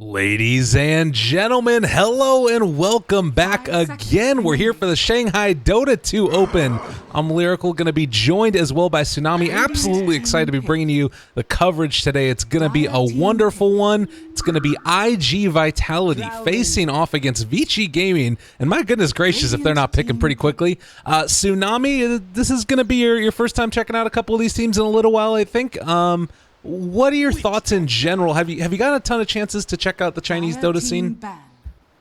Ladies and gentlemen, hello and welcome back again. We're here for the Shanghai Dota 2 Open. I'm Lyrical, going to be joined as well by Tsunami. Absolutely excited to be bringing you the coverage today. It's going to be a wonderful one. It's going to be IG.Vitality facing off against Vici Gaming. And my goodness gracious, if they're not picking pretty quickly. Tsunami, this is going to be your first time checking out a couple of these teams in a little while, I think. What are your thoughts in general? Have you got a ton of chances to check out the Chinese Dota scene?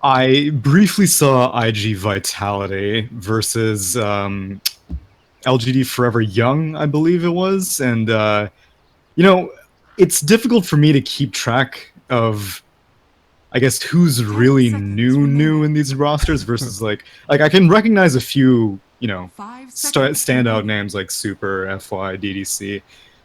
I briefly saw ig.Vitality versus lgd.forever Young, I believe it was, and you know, it's difficult for me to keep track of, I guess, who's really new in these rosters versus like I can recognize a few, you know, standout names like Super, FY, DDC.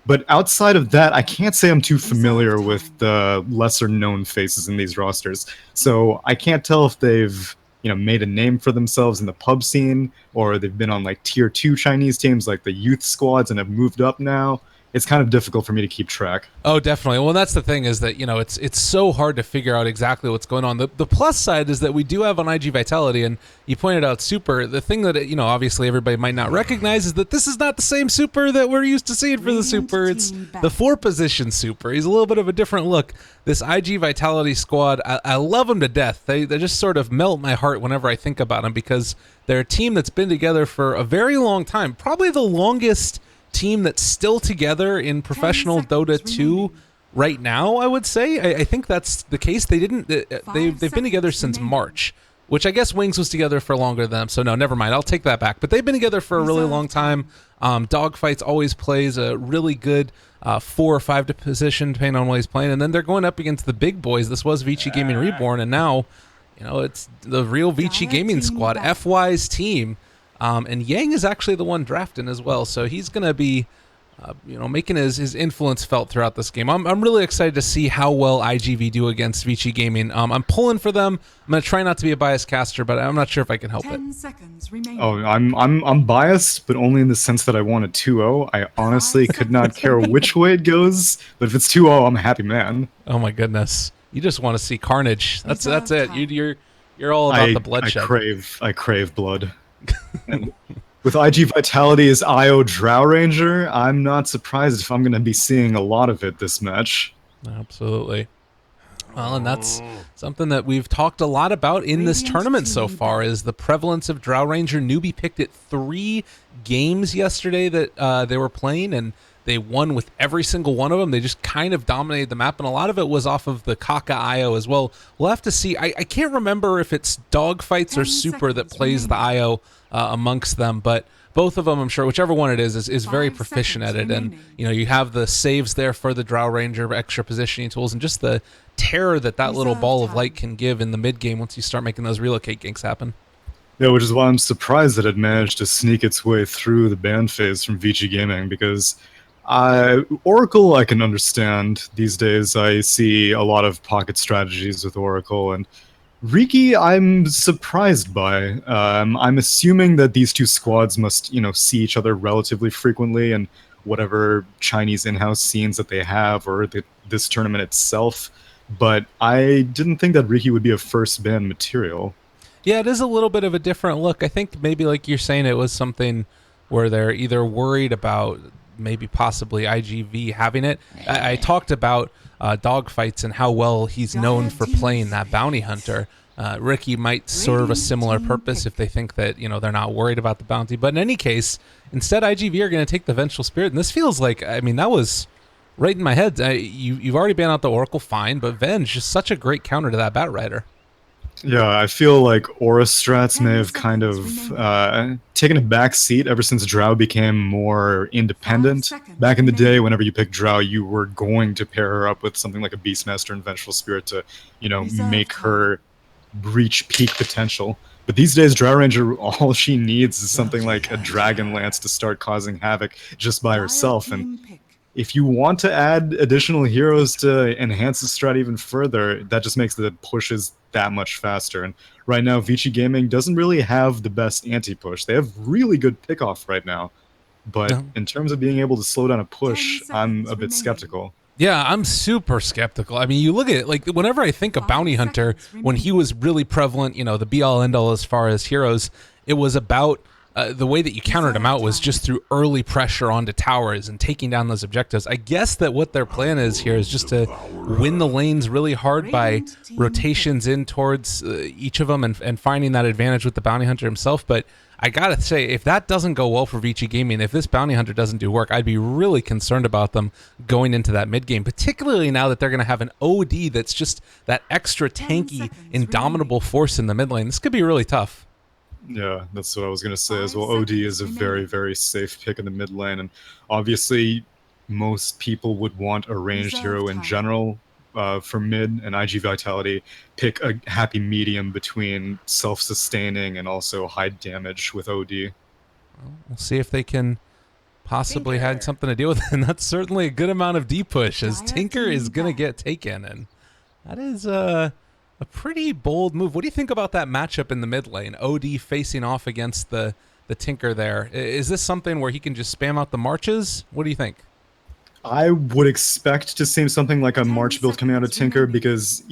But outside of that, I can't say I'm too familiar with the lesser-known faces in these rosters. So I can't tell if they've, you know, made a name for themselves in the pub scene, or they've been on like tier 2 Chinese teams like the youth squads and have moved up now. It's kind of difficult for me to keep track. Oh, definitely. Well, that's the thing, is that, you know, it's so hard to figure out exactly what's going on. The plus side is that we do have on IG Vitality, and you pointed out Super. The thing that, you know, obviously everybody might not recognize is that this is not the same Super that we're used to seeing for the Super. It's the 4-position Super. He's a little bit of a different look. This IG Vitality squad, I love them to death. They just sort of melt my heart whenever I think about them, because they're a team that's been together for a very long time, probably the longest team that's still together in professional Dota 2 right now, I would say. I think that's the case. They've been together since March, which I guess Wings was together for longer than them, so no, never mind, I'll take that back. But they've been together for a really long time. Dogfights always plays a really good 4 or 5 position, depending on what he's playing, and then they're going up against the big boys. This was Vici Gaming Reborn, and now, you know, it's the real Vici Gaming squad, FY's team. And Yang is actually the one drafting as well, so he's going to be, you know, making his influence felt throughout this game. I'm really excited to see how well IG.V do against Vici Gaming. I'm pulling for them. I'm going to try not to be a biased caster, but I'm not sure if I can help it. Oh, I'm biased, but only in the sense that I want a 2-0. I honestly could not care which way it goes, but if it's 2-0, I'm a happy man. Oh my goodness, you just want to see carnage. That's it. You're all about the bloodshed. I crave blood. And with IG Vitality as IO Drow Ranger, I'm not surprised if I'm going to be seeing a lot of it this match. Absolutely. Well, and that's something that we've talked a lot about in this tournament so far, is the prevalence of Drow Ranger. Newbie picked it 3 games yesterday that they were playing, and they won with every single one of them. They just kind of dominated the map, and a lot of it was off of the Kaka IO as well. We'll have to see. I can't remember if it's Dogfights or Super that plays the IO amongst them, but both of them, I'm sure, whichever one it is very proficient at it. And, you know, you have the saves there for the Drow Ranger, extra positioning tools, and just the terror that little ball of light can give in the mid game once you start making those relocate ganks happen. Yeah, which is why I'm surprised that it managed to sneak its way through the ban phase from Vici Gaming, because Oracle I can understand. These days I see a lot of pocket strategies with Oracle, and Riki I'm surprised by. I'm assuming that these two squads must, you know, see each other relatively frequently, and whatever Chinese in-house scenes that they have, or this tournament itself, but I didn't think that Riki would be a first ban material. Yeah, it is a little bit of a different look. I think maybe, like you're saying, it was something where they're either worried about maybe possibly IG.V having it. I talked about Dogfights and how well he's known for playing that bounty hunter. Riki might serve a similar purpose if they think that, you know, they're not worried about the bounty. But in any case, instead IG.V are going to take the Vengeful Spirit, and this feels like, I mean, that was right in my head. You've already banned out the Oracle, fine, but Venge just such a great counter to that Bat Rider. Yeah, I feel like Aura strats may have kind of taken a back seat ever since Drow became more independent. Back in the day, whenever you picked Drow, you were going to pair her up with something like a Beastmaster and Vengeful Spirit to, you know, make her reach peak potential. But these days, Drow Ranger, all she needs is something like a Dragon Lance to start causing havoc just by herself. And if you want to add additional heroes to enhance the strat even further, that just makes the pushes that much faster. And right now, Vici Gaming doesn't really have the best anti-push. They have really good pickoff right now, but in terms of being able to slow down a push, I'm a bit skeptical. Yeah, I'm super skeptical. I mean, you look at it, like, whenever I think of Bounty Hunter, when he was really prevalent, the be all end all as far as heroes, it was about the way that you countered him out was just through early pressure onto towers and taking down those objectives. I guess that what their plan is here is just to win the lanes really hard by rotations in towards each of them and finding that advantage with the Bounty Hunter himself. But I gotta say, if that doesn't go well for Vici Gaming, if this Bounty Hunter doesn't do work, I'd be really concerned about them going into that mid game, particularly now that they're going to have an OD that's just that extra tanky, indomitable force in the mid lane. This could be really tough. Yeah, that's what I was going to say as well. OD is a very, very safe pick in the mid lane, and obviously most people would want a ranged hero in general for mid, and IG.Vitality pick a happy medium between self-sustaining and also high damage with OD. Well, we'll see if they can possibly had something to deal with it, and that's certainly a good amount of D push, as Tinker is going to get taken, and that is a pretty bold move. What do you think about that matchup in the mid lane? OD facing off against the Tinker there. Is this something where he can just spam out the marches? What do you think? I would expect to see something like a March build coming out of Tinker because,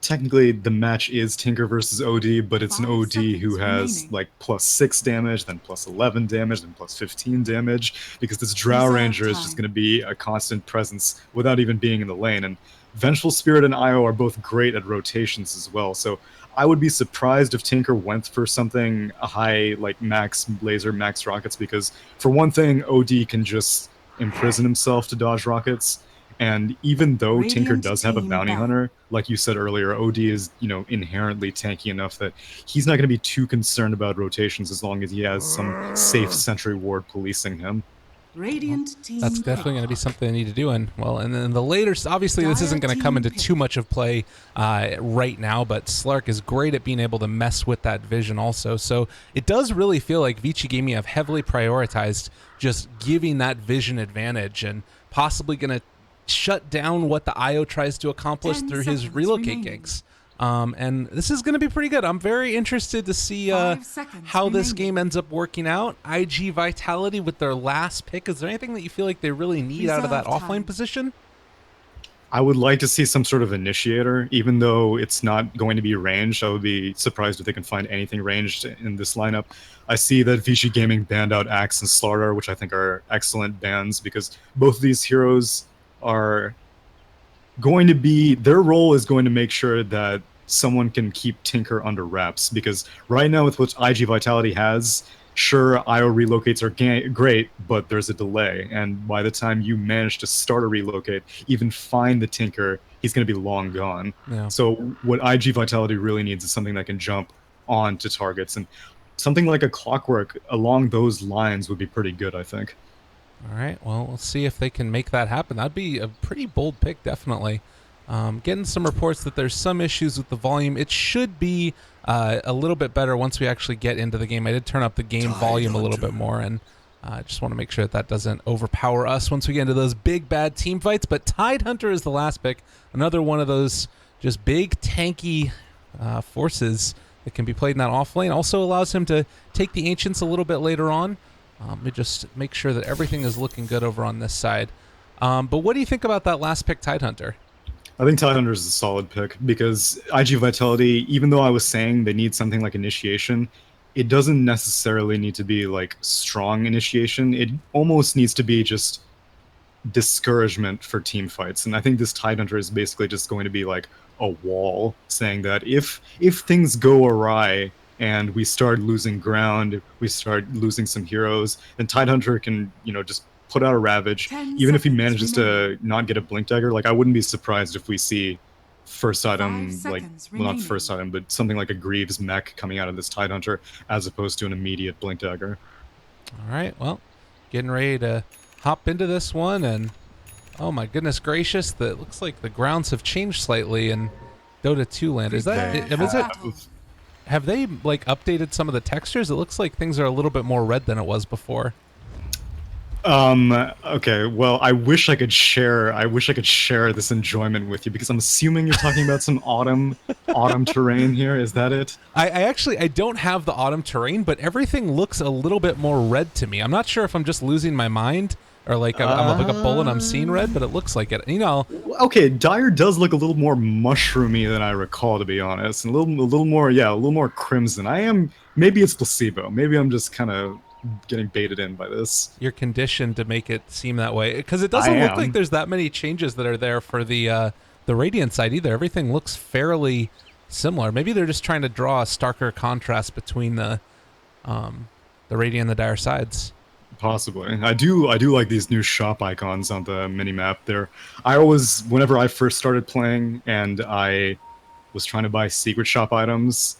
technically the match is Tinker versus OD, but it's an OD who has like +6 damage, then +11 damage, then +15 damage, because this Drow Ranger is just going to be a constant presence without even being in the lane. And Vengeful Spirit and IO are both great at rotations as well, so I would be surprised if Tinker went for something high, like max laser, max rockets, because for one thing, OD can just imprison himself to dodge rockets. And even though Tinker does have a Bounty Hunter, like you said earlier, OD is, inherently tanky enough that he's not going to be too concerned about rotations as long as he has some safe sentry ward policing him. That's definitely going to be something they need to do. And then the later, obviously this isn't going to come into too much of play right now, but Slark is great at being able to mess with that vision also. So it does really feel like Vici Gaming have heavily prioritized just giving that vision advantage and possibly going to shut down what the IO tries to accomplish through his relocate ganks. And this is going to be pretty good. I'm very interested to see how this game ends up working out. IG.Vitality with their last pick. Is there anything that you feel like they really need out of that offlane position? I would like to see some sort of initiator, even though it's not going to be ranged. I would be surprised if they can find anything ranged in this lineup. I see that Vici Gaming banned out Axe and Slaughter, which I think are excellent bans, because both of these heroes are going to be, their role is going to make sure that someone can keep Tinker under wraps, because right now with what IG.Vitality has, sure, IO relocates are great, but there's a delay, and by the time you manage to start a relocate, even find the Tinker, he's going to be long gone. Yeah. So what IG.Vitality really needs is something that can jump onto targets, and something like a Clockwork along those lines would be pretty good, I think. All right, well, we'll see if they can make that happen. That'd be a pretty bold pick, definitely. Getting some reports that there's some issues with the volume. It should be a little bit better once we actually get into the game. I did turn up the game volume a little bit more, and I just want to make sure that doesn't overpower us once we get into those big, bad team fights. But Tidehunter is the last pick. Another one of those just big, tanky forces that can be played in that off lane. Also allows him to take the Ancients a little bit later on. Let me just make sure that everything is looking good over on this side. But what do you think about that last pick, Tidehunter? I think Tidehunter is a solid pick, because IG.Vitality, even though I was saying they need something like initiation, it doesn't necessarily need to be like strong initiation. It almost needs to be just discouragement for team fights. And I think this Tidehunter is basically just going to be like a wall, saying that if things go awry, and we start losing ground, we start losing some heroes, then Tidehunter can, just put out a Ravage. Even if he manages to not get a Blink Dagger, like, I wouldn't be surprised if we see first item, like, well, not first item, but something like a Greaves mech coming out of this Tidehunter, as opposed to an immediate Blink Dagger. All right, well, getting ready to hop into this one, and oh my goodness gracious, it looks like the grounds have changed slightly in Dota 2 land. Is that... Have they like updated some of the textures? It looks like things are a little bit more red than it was before. Okay, well, I wish I could share this enjoyment with you, because I'm assuming you're talking about some autumn terrain here. Is that it? I don't have the autumn terrain, but everything looks a little bit more red to me. I'm not sure if I'm just losing my mind, Or like I'm like a bull and I'm seeing red, but it looks like it. You know. Okay, Dire does look a little more mushroomy than I recall, to be honest. And a little more, yeah, a little more crimson. Maybe it's placebo. Maybe I'm just kind of getting baited in by this. You're conditioned to make it seem that way because it I doesn't look like am. there's that many changes that are there for the Radiant side either. Everything looks fairly similar. Maybe they're just trying to draw a starker contrast between the Radiant and the Dire sides. Possibly. I do like these new shop icons on the minimap there. I always, whenever I first started playing and I was trying to buy secret shop items,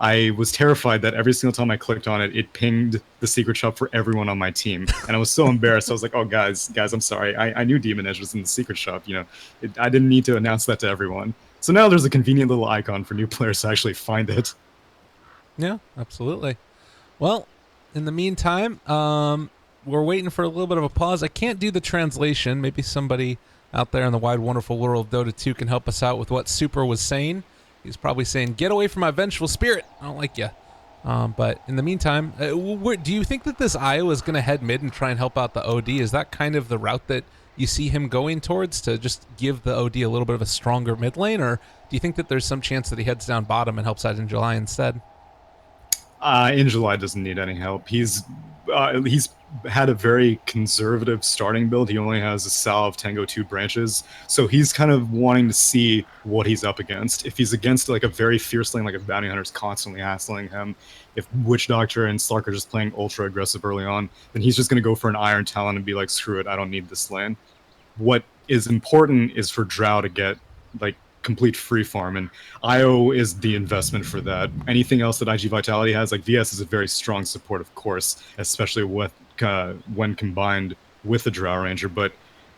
I was terrified that every single time I clicked on it, it pinged the secret shop for everyone on my team. And I was so embarrassed. I was like, oh, guys, I'm sorry. I knew Demon Edge was in the secret shop. You know, I didn't need to announce that to everyone. So now there's a convenient little icon for new players to actually find it. Yeah, absolutely. Well, in the meantime, we're waiting for a little bit of a pause. I can't do the translation. Maybe somebody out there in the wide, wonderful world of Dota 2 can help us out with what Super was saying. He's probably saying, get away from my vengeful spirit. I don't like you. But in the meantime, do you think that this IO is going to head mid and try and help out the OD? Is that kind of the route that you see him going towards, to just give the OD a little bit of a stronger mid lane? Or do you think that there's some chance that he heads down bottom and helps out in July instead? In July doesn't need any help. He's had a very conservative starting build. He only has a salve, Tango 2 branches, so he's kind of wanting to see what he's up against. If he's against like a very fierce lane, like if Bounty Hunter's constantly hassling him, if Witch Doctor and Slark are just playing ultra aggressive early on, then he's just going to go for an Iron Talon and be like, screw it, I don't need this lane. What is important is for Drow to get like complete free farm, and IO is the investment for that. Anything else that IG.Vitality has, like VS is a very strong support, of course, especially with when combined with a Drow Ranger, but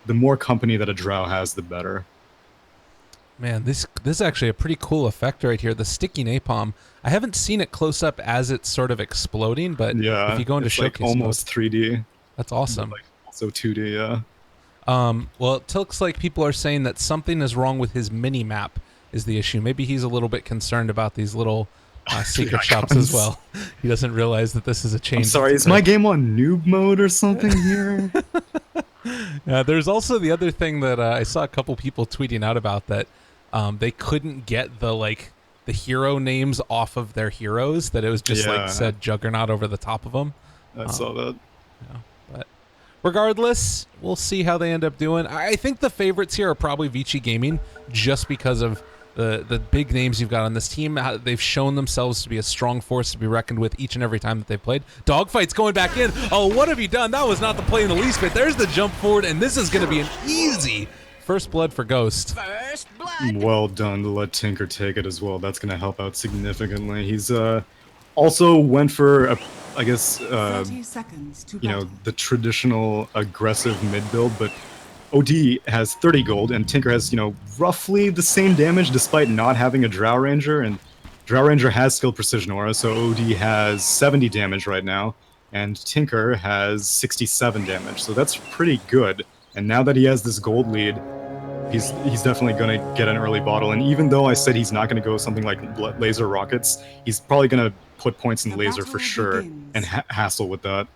the more company that a Drow has, the better. Man, this is actually a pretty cool effect right here. The sticky napalm. I haven't seen it close up as it's sort of exploding, but yeah, if you go into it's showcase like almost mode, 3D. That's awesome. Like also 2D, yeah. Well, it looks like people are saying that something is wrong with his mini map is the issue. Maybe he's a little bit concerned about these little secret shops as well. He doesn't realize that this is a change. I'm sorry, is my game on noob mode or something here? There's also the other thing that I saw a couple people tweeting out about, that they couldn't get the hero names off of their heroes, that it was just like said Juggernaut over the top of them. I saw that. Yeah, but regardless, we'll see how they end up doing. I think the favorites here are probably Vici Gaming, just because of the big names you've got on this team. They've shown themselves to be a strong force to be reckoned with each and every time that they've played. Dogfight's going back in. Oh, what have you done? That was not the play in the least bit. There's the jump forward, and this is going to be an easy first blood for Ghost. First blood. Well done to let Tinker take it as well. That's going to help out significantly. He's also went for, I guess, 30 seconds to the traditional aggressive mid build, but OD has 30 gold, and Tinker has, roughly the same damage despite not having a Drow Ranger, and Drow Ranger has skilled Precision Aura, so OD has 70 damage right now, and Tinker has 67 damage, so that's pretty good. And now that he has this gold lead, he's definitely going to get an early bottle, and even though I said he's not going to go something like laser rockets, he's probably going to put points in laser for sure, and hassle with that.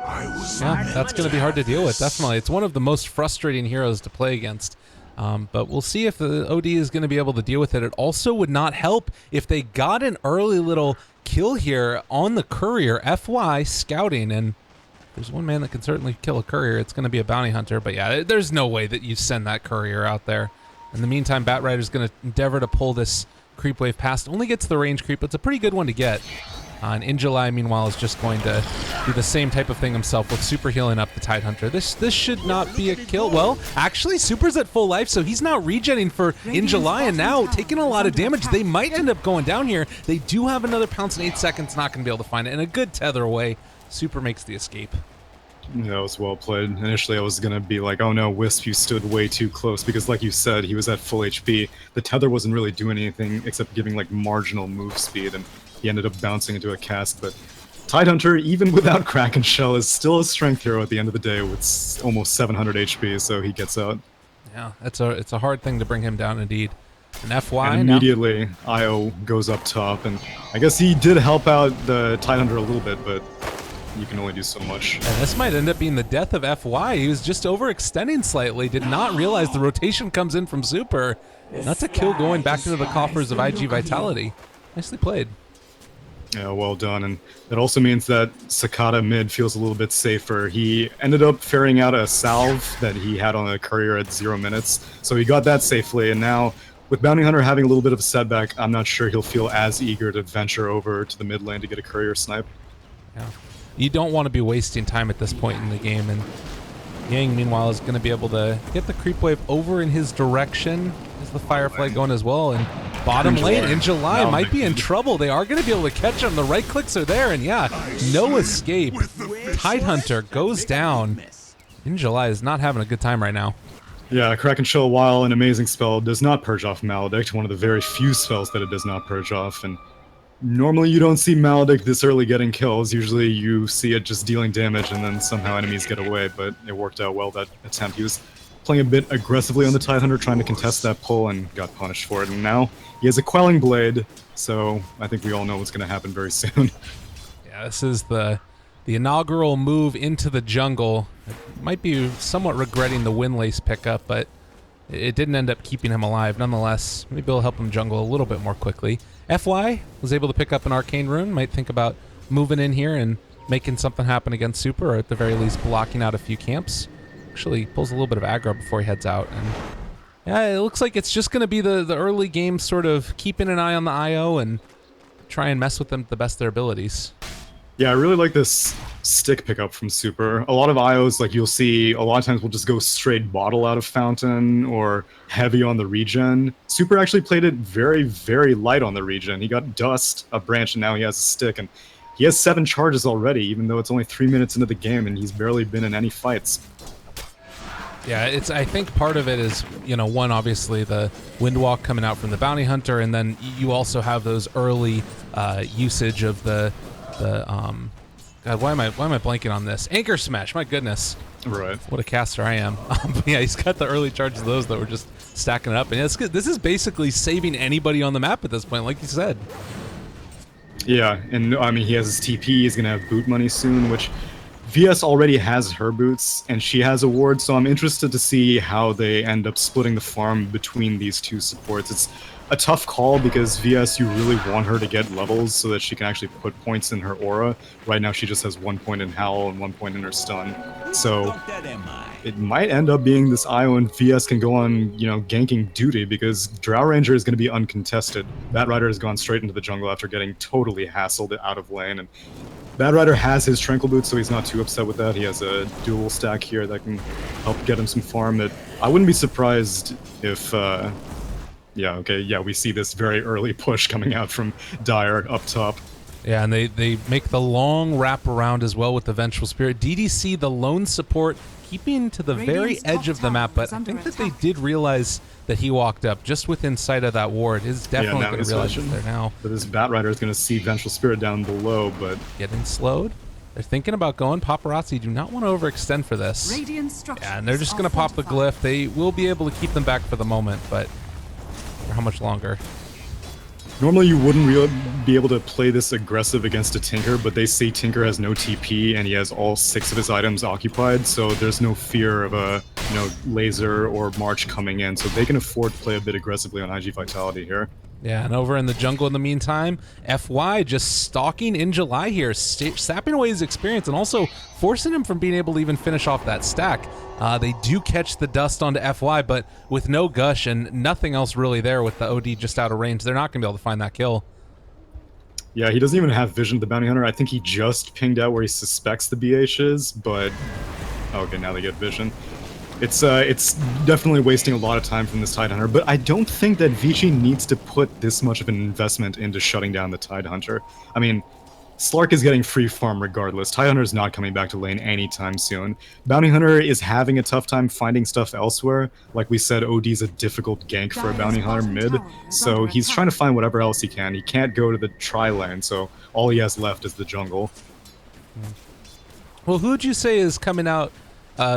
Yeah, that's going to be hard to deal with, definitely. It's one of the most frustrating heroes to play against. But we'll see if the OD is going to be able to deal with it. It also would not help if they got an early little kill here on the courier, FY scouting, and there's one man that can certainly kill a courier. It's going to be a bounty hunter, but yeah, there's no way that you send that courier out there. In the meantime, Batrider's going to endeavor to pull this creep wave past. Only gets the range creep, but it's a pretty good one to get. And in July, meanwhile, is just going to do the same type of thing himself with super healing up the Tidehunter. This should not be a kill. Well, actually, Super's at full life, so he's not regenning for in July, and now taking a lot of damage. They might end up going down here. They do have another pounce in 8 seconds, not going to be able to find it. And a good tether away, Super makes the escape. That was well played. Initially, I was going to be like, oh no, Wisp, you stood way too close, because like you said, he was at full HP. The tether wasn't really doing anything except giving like marginal move speed, and he ended up bouncing into a cast. But Tidehunter, even without Kraken Shell, is still a strength hero at the end of the day with almost 700 HP, so he gets out. Yeah, it's a hard thing to bring him down indeed. And FY and immediately, IO goes up top, and I guess he did help out the Tidehunter a little bit, but you can only do so much. And this might end up being the death of FY. He was just overextending slightly, did not realize the rotation comes in from Super. That's a kill going back into the coffers of IG.Vitality. Nicely played. Yeah, well done. And that also means that Sakata mid feels a little bit safer. He ended up ferrying out a salve that he had on a courier at 0 minutes, so he got that safely. And now, with Bounty Hunter having a little bit of a setback, I'm not sure he'll feel as eager to venture over to the mid lane to get a courier snipe. Yeah. You don't want to be wasting time at this point in the game, and Yang, meanwhile, is going to be able to get the creep wave over in his direction. Is the Firefly going as well? And bottom lane in July might be in trouble. They are going to be able to catch him. The right clicks are there, and yeah, no escape. Tidehunter goes down. In July is not having a good time right now. Yeah, Kraken Shell, while an amazing spell, does not purge off Maledict, one of the very few spells that it does not purge off. And normally you don't see Maledict this early getting kills. Usually you see it just dealing damage and then somehow enemies get away, but it worked out well, that attempt. He was playing a bit aggressively on the Tidehunter, trying to contest that pull, and got punished for it. And now he has a Quelling Blade, so I think we all know what's going to happen very soon. Yeah, this is the inaugural move into the jungle. It might be somewhat regretting the Windlace pickup, but it didn't end up keeping him alive. Nonetheless, maybe it'll help him jungle a little bit more quickly. FY was able to pick up an Arcane Rune. Might think about moving in here and making something happen against Super, or at the very least blocking out a few camps. Actually pulls a little bit of aggro before he heads out. And yeah, it looks like it's just going to be the early game sort of keeping an eye on the IO and try and mess with them to the best of their abilities. Yeah, I really like this stick pickup from Super. A lot of IOs, like you'll see, a lot of times will just go straight bottle out of Fountain or heavy on the regen. Super actually played it very, very light on the regen. He got Dust, a branch, and now he has a stick. And he has 7 charges already, even though it's only 3 minutes into the game and he's barely been in any fights. Yeah, I think part of it is, you know, one, obviously the Windwalk coming out from the Bounty Hunter, and then you also have those early usage of the God, why am I blanking on this? Anchor Smash, my goodness. Right. What a caster I am. But yeah, he's got the early charges of those that were just stacking it up. And it's good. This is basically saving anybody on the map at this point, like you said. Yeah, and I mean, he has his TP, he's gonna have boot money soon, which VS already has her boots, and she has a ward, so I'm interested to see how they end up splitting the farm between these two supports. It's a tough call because VS, you really want her to get levels so that she can actually put points in her aura. Right now she just has 1 point in Howl and 1 point in her stun. So it might end up being this IO and VS can go on, you know, ganking duty because Drow Ranger is going to be uncontested. Bat Rider has gone straight into the jungle after getting totally hassled out of lane, and Bat Rider has his Tranquil Boots, so he's not too upset with that. He has a dual stack here that can help get him some farm. That I wouldn't be surprised if we see this very early push coming out from Dire up top. Yeah, and they make the long wrap around as well with the Vengeful Spirit. DDC, the lone support, keeping to the very edge of the map, but I think that they did realize that he walked up just within sight of that ward. Is definitely going to realize it there now. But this Bat Rider is going to see Vengeful Spirit down below, but getting slowed. They're thinking about going. Paparazzi do not want to overextend for this. Yeah, and they're just going to pop the glyph. They will be able to keep them back for the moment, but for how much longer? Normally you wouldn't really be able to play this aggressive against a Tinker, but they say Tinker has no TP and he has all 6 of his items occupied, so there's no fear of a, you know, laser or march coming in, so they can afford to play a bit aggressively on IG.Vitality here. Yeah, and over in the jungle in the meantime, FY just stalking in July here, sapping away his experience and also forcing him from being able to even finish off that stack. They do catch the dust onto FY, but with no gush and nothing else really there with the OD just out of range, they're not going to be able to find that kill. Yeah, he doesn't even have vision of the Bounty Hunter. I think he just pinged out where he suspects the BH is, but... okay, now they get vision. It's definitely wasting a lot of time from this Tidehunter, but I don't think that Vici needs to put this much of an investment into shutting down the Tidehunter. I mean, Slark is getting free farm regardless. Tidehunter is not coming back to lane anytime soon. Bounty Hunter is having a tough time finding stuff elsewhere. Like we said, OD's a difficult gank for a Bounty Hunter mid, so he's trying to find whatever else he can. He can't go to the tri-lane, so all he has left is the jungle. Well, who would you say is coming out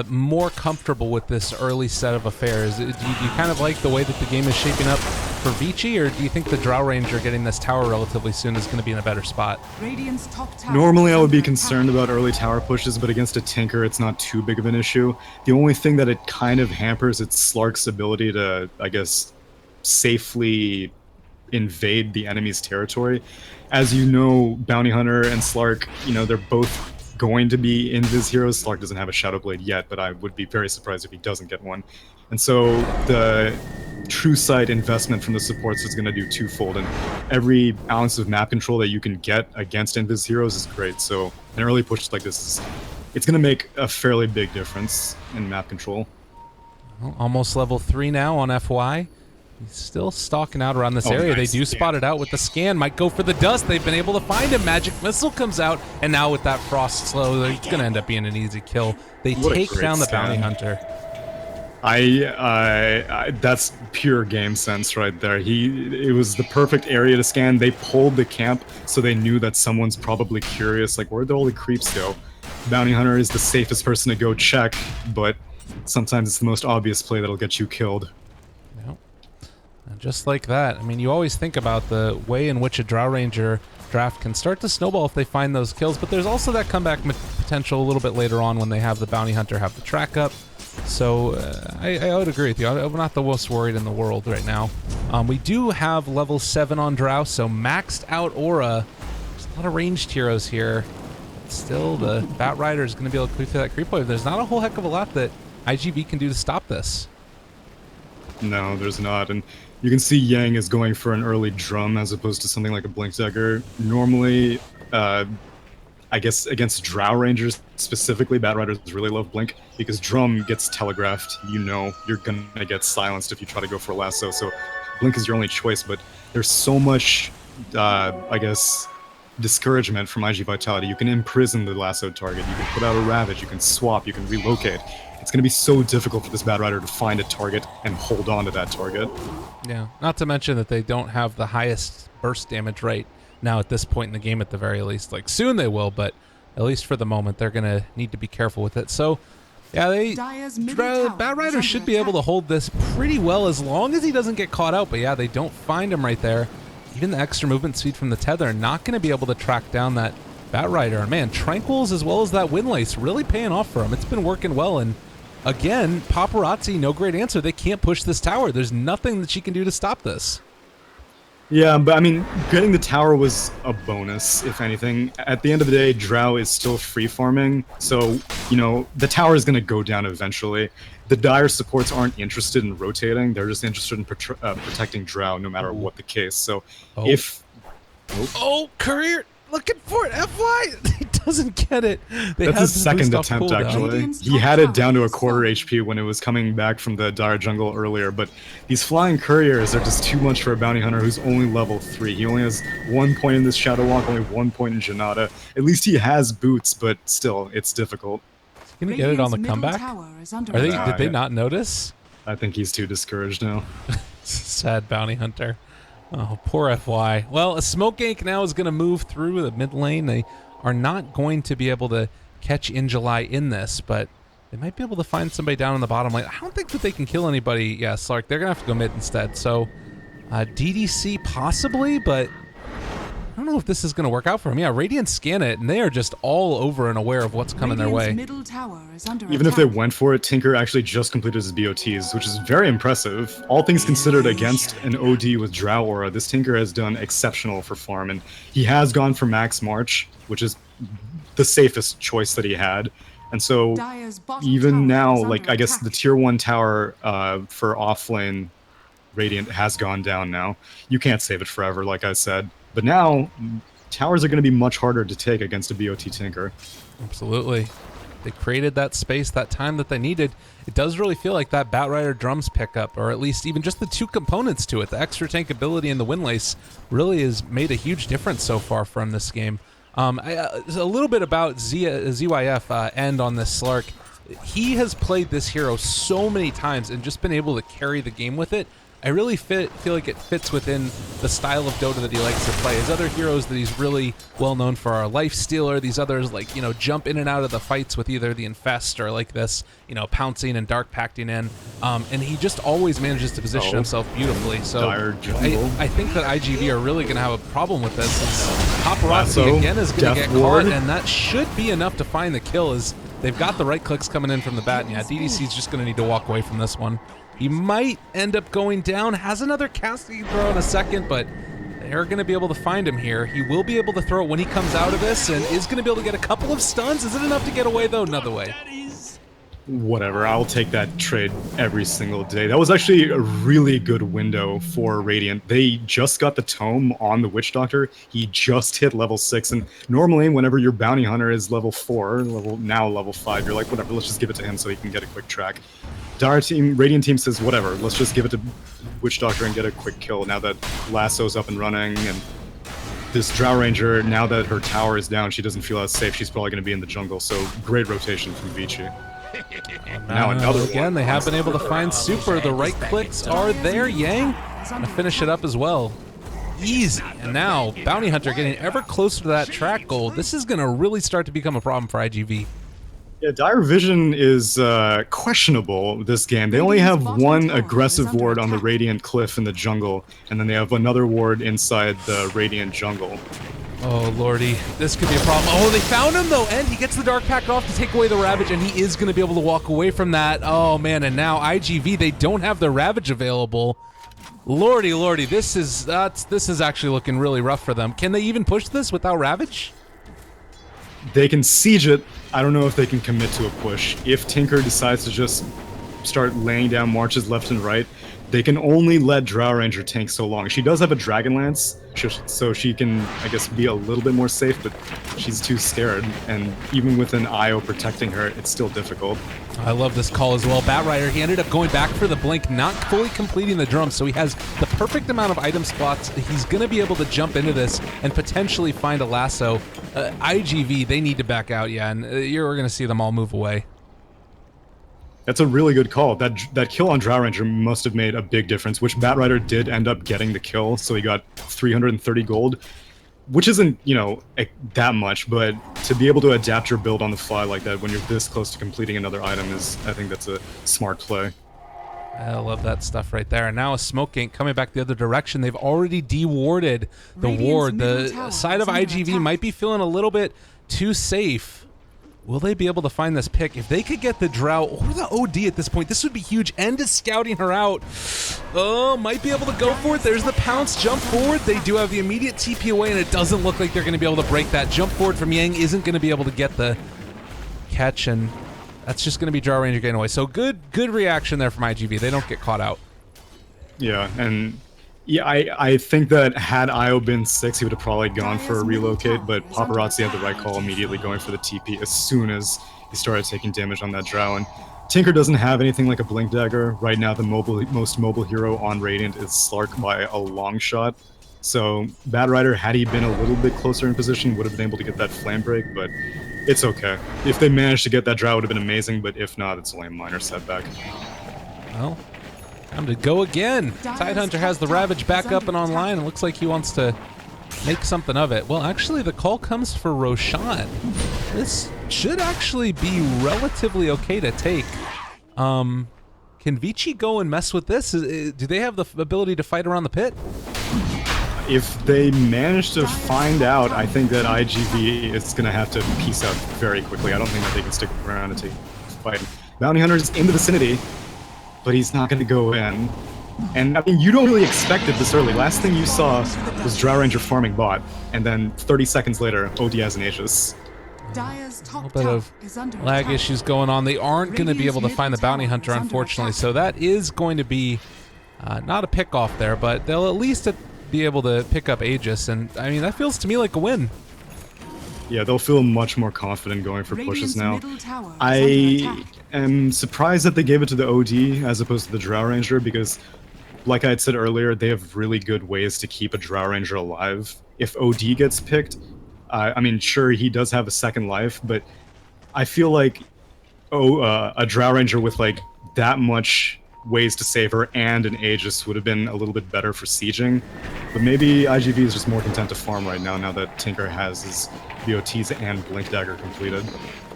more comfortable with this early set of affairs? Do you kind of like the way that the game is shaping up for Vici, or do you think the Drow Ranger getting this tower relatively soon is going to be in a better spot? Radiant's top tower Normally is I would be under concerned attack. about early tower pushes, but against a Tinker it's not too big of an issue. The only thing that it kind of hampers its Slark's ability to, I guess, safely invade the enemy's territory. As you know, Bounty Hunter and Slark, they're both going to be invis heroes. Slark doesn't have a Shadow Blade yet, but I would be very surprised if he doesn't get one. And so the True Sight investment from the supports is going to do twofold, and every ounce of map control that you can get against invis heroes is great. So an early push like this it's going to make a fairly big difference in map control. Well, almost level 3 now on FY. He's still stalking out around this area. Nice. They do spot it out with the scan. Might go for the dust. They've been able to find him. Magic Missile comes out, and now with that Frost Slow, it's going to end up being an easy kill. They What a take great down the scan. Bounty Hunter. That's pure game sense right there. It was the perfect area to scan. They pulled the camp, so they knew that someone's probably curious, like, where'd all the creeps go? Bounty Hunter is the safest person to go check, but sometimes it's the most obvious play that'll get you killed. Yep. And just like that, I mean, you always think about the way in which a Drow Ranger draft can start to snowball if they find those kills, but there's also that comeback potential a little bit later on when they have the Bounty Hunter have the track up. So I would agree with you. I'm not the most worried in the world right now. We do have level 7 on Drow, so maxed out aura. There's a lot of ranged heroes here. Still, the Bat Rider is going to be able to clear through that creep wave. There's not a whole heck of a lot that IG.V can do to stop this. No, there's not, and you can see Yang is going for an early drum as opposed to something like a Blink Dagger. Normally, I guess against Drow Rangers specifically, Bat Riders really love Blink, because Drum gets telegraphed. You're gonna get silenced if you try to go for a lasso, so Blink is your only choice, but there's so much, I guess, discouragement from IG.Vitality. You can imprison the lasso target, you can put out a Ravage, you can swap, you can relocate. It's going to be so difficult for this Bat Rider to find a target and hold on to that target. Yeah, not to mention that they don't have the highest burst damage rate now at this point in the game at the very least. Like, soon they will, but at least for the moment, they're going to need to be careful with it. So, yeah, Bat Rider should be able to hold this pretty well as long as he doesn't get caught out. But yeah, they don't find him right there. Even the extra movement speed from the Tether are not going to be able to track down that Bat Rider. And man, Tranquils as well as that Windlace really paying off for him. It's been working well, and again, Paparazzi, no great answer. They can't push this tower. There's nothing that she can do to stop this. Yeah, but I mean, getting the tower was a bonus, if anything. At the end of the day, Drow is still free farming, so, the tower is going to go down eventually. The Dire supports aren't interested in rotating, they're just interested in protecting Drow no matter what the case. So, Courier! Looking for it, FY! He doesn't get it. That's his second attempt, actually. He had it down to a quarter HP when it was coming back from the Dire jungle earlier, but these flying couriers are just too much for a Bounty Hunter who's only level 3. He only has 1 point in this Shadow Walk, only 1 point in Janata. At least he has boots, but still, it's difficult. Is he gonna get it on the comeback? Did they not notice? I think he's too discouraged now. Sad Bounty Hunter. Oh, poor FY. Well, a Smoke Gank now is going to move through the mid lane. They are not going to be able to catch In July in this, but they might be able to find somebody down in the bottom lane. I don't think that they can kill anybody. Yeah, Slark, they're going to have to go mid instead. So, DDC possibly, but I don't know if this is going to work out for him. Yeah, Radiant scan it, and they are just all over and aware of what's coming their way. Even if they went for it, Tinker actually just completed his BOTs, which is very impressive. All things considered, against an OD with Drow Aura, this Tinker has done exceptional for farm, and he has gone for Max March, which is the safest choice that he had. And so, even now, like, I guess the tier 1 tower for offlane Radiant has gone down now. You can't save it forever, like I said. But now, towers are going to be much harder to take against a BOT Tinker. Absolutely. They created that space, that time that they needed. It does really feel like that Bat Rider drums pickup, or at least even just the 2 components to it, the extra tank ability and the Windlace, really has made a huge difference so far from this game. A little bit about ZYF end on this Slark. He has played this hero so many times and just been able to carry the game with it. I really feel like it fits within the style of Dota that he likes to play. His other heroes that he's really well known for are Lifestealer. These others, like, you know, jump in and out of the fights with either the Infest or like this, you know, pouncing and dark pacting in. And he just always manages to position himself beautifully. So I think that IG.V are really going to have a problem with this. Paparazzi again is going to get caught, and that should be enough to find the kill. As they've got the right clicks coming in from the bat, and yeah, DDC is just going to need to walk away from this one. He might end up going down, has another casting throw in a second, but they're going to be able to find him here. He will be able to throw it when he comes out of this, and is going to be able to get a couple of stuns. Is it enough to get away, though? Another way. Whatever, I'll take that trade every single day. That was actually a really good window for Radiant. They just got the tome on the Witch Doctor. He just hit level 6, and normally whenever your bounty hunter is level 4, now level 5, you're like, whatever, let's just give it to him so he can get a quick track. Radiant team says, whatever, let's just give it to Witch Doctor and get a quick kill now that Lasso's up and running, and this Drow Ranger, now that her tower is down, she doesn't feel as safe. She's probably going to be in the jungle, so great rotation from Vici. Now another again, one. They have been able to find Super. The right clicks are there. Yang gonna finish it up as well. Easy. And now Bounty Hunter getting ever closer to that track goal. This is gonna really start to become a problem for IG.V. Yeah, Dire Vision is questionable this game. They only have one aggressive ward on the Radiant Cliff in the jungle, and then they have another ward inside the Radiant jungle. Oh, lordy. This could be a problem. Oh, they found him, though, and he gets the Dark Pact off to take away the Ravage, and he is going to be able to walk away from that. Oh, man, and now IG.V, they don't have the Ravage available. Lordy, lordy, this is actually looking really rough for them. Can they even push this without Ravage? They can siege it. I don't know if they can commit to a push. If Tinker decides to just start laying down marches left and right, they can only let Drow Ranger tank so long. She does have a Dragonlance, so she can, I guess, be a little bit more safe, but she's too scared, and even with an IO protecting her, it's still difficult. I love this call as well. Batrider, he ended up going back for the blink, not fully completing the drum, so he has the perfect amount of item spots. He's going to be able to jump into this and potentially find a lasso. IG.V, they need to back out, yeah, and you're going to see them all move away. That's a really good call. That kill on Drow Ranger must have made a big difference, which Batrider did end up getting the kill, so he got 330 gold, which isn't, you know, that much, but to be able to adapt your build on the fly like that when you're this close to completing another item is, I think that's a smart play. I love that stuff right there. And now a Smoke Ink coming back the other direction. They've already de-warded the ward. The side of IG.V might be feeling a little bit too safe. Will they be able to find this pick? If they could get the Drow or the OD at this point, this would be huge. End is scouting her out. Oh, might be able to go for it. There's the pounce, jump forward. They do have the immediate TP away, and it doesn't look like they're going to be able to break that. Jump forward from Yang isn't going to be able to get the catch, and that's just going to be Drow Ranger getting away. So good reaction there from IG.V. They don't get caught out. Yeah, and yeah, I think that had IO been 6, he would have probably gone for a relocate, but Paparazzi had the right call immediately going for the TP as soon as he started taking damage on that Drow. And Tinker doesn't have anything like a Blink Dagger. Right now, the most mobile hero on Radiant is Slark by a long shot. So Batrider, had he been a little bit closer in position, would have been able to get that Flame Break, but it's okay. If they managed to get that Drow, it would have been amazing, but if not, it's only a minor setback. Well, time to go again. Tidehunter has the Ravage back up and online. It looks like he wants to make something of it. Well, actually, the call comes for Roshan. This should actually be relatively okay to take. Can Vici go and mess with this? Do they have the ability to fight around the pit? If they manage to find out, I think that IG.V is going to have to peace out very quickly. I don't think that they can stick around and take the fight. Bounty Hunter's in the vicinity, but he's not going to go in. And I mean, you don't really expect it this early. Last thing you saw was Drow Ranger farming bot, and then 30 seconds later, OD has an Aegis. A little bit of lag issues going on. They aren't going to be able to find the Bounty Hunter, unfortunately, so that is going to be not a pick off there, but they'll at least be able to pick up Aegis, and I mean, that feels to me like a win. Yeah, they'll feel much more confident going for pushes now. I am surprised that they gave it to the OD as opposed to the Drow Ranger, because like I had said earlier, they have really good ways to keep a Drow Ranger alive. If OD gets picked, I mean, sure, he does have a second life, but I feel like a Drow Ranger with like that much ways to save her, and an Aegis would have been a little bit better for sieging. But maybe IG.V is just more content to farm right now that Tinker has his BOTs and Blink Dagger completed.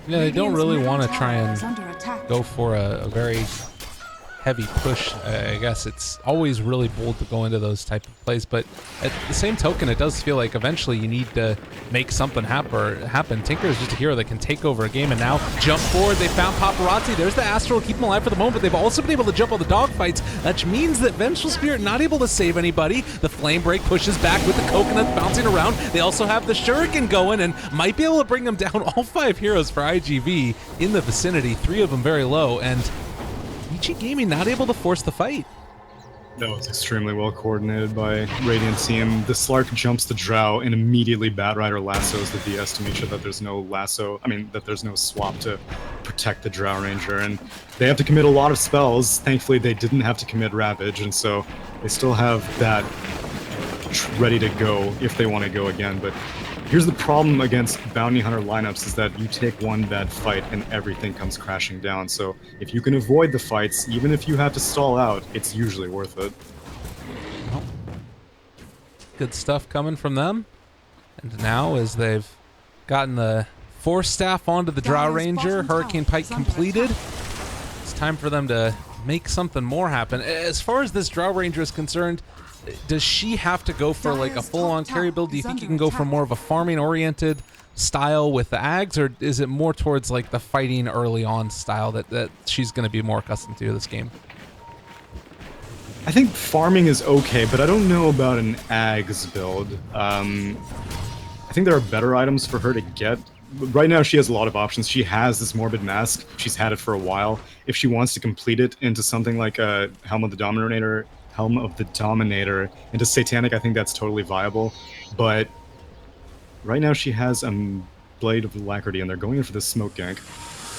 Yeah, they don't really want to try and go for a very heavy push. I guess it's always really bold to go into those type of plays, but at the same token, it does feel like eventually you need to make something happen. Tinker is just a hero that can take over a game, and now jump forward. They found Paparazzi. There's the Astral, keep him alive for the moment, but they've also been able to jump all the dogfights, which means that Vengeful Spirit not able to save anybody. The Flame Break pushes back with the Coconut bouncing around. They also have the Shuriken going and might be able to bring them down. All 5 heroes for IG.V in the vicinity, 3 of them very low, and Vici Gaming not able to force the fight. That was extremely well coordinated by Radiant team. The Slark jumps the Drow and immediately Batrider lassos the DS to make sure that there's no that there's no swap to protect the Drow Ranger, and they have to commit a lot of spells. Thankfully, they didn't have to commit Ravage, and so they still have that ready to go if they want to go again. But here's the problem against Bounty Hunter lineups is that you take one bad fight and everything comes crashing down. So if you can avoid the fights, even if you have to stall out, it's usually worth it. Well, good stuff coming from them. And now as they've gotten the Force Staff onto the Drow Ranger, Hurricane Pike completed, it's time for them to make something more happen. As far as this Drow Ranger is concerned, does she have to go for like a full-on carry build? Do you think you can go for more of a farming-oriented style with the Ags, or is it more towards like the fighting early on style that she's going to be more accustomed to this game? I think farming is okay, but I don't know about an Ags build. I think there are better items for her to get. Right now she has a lot of options. She has this Morbid Mask. She's had it for a while. If she wants to complete it into something like a Helm of the Dominator into Satanic, I think that's totally viable. But right now she has a Blade of Alacrity, and they're going in for the smoke gank.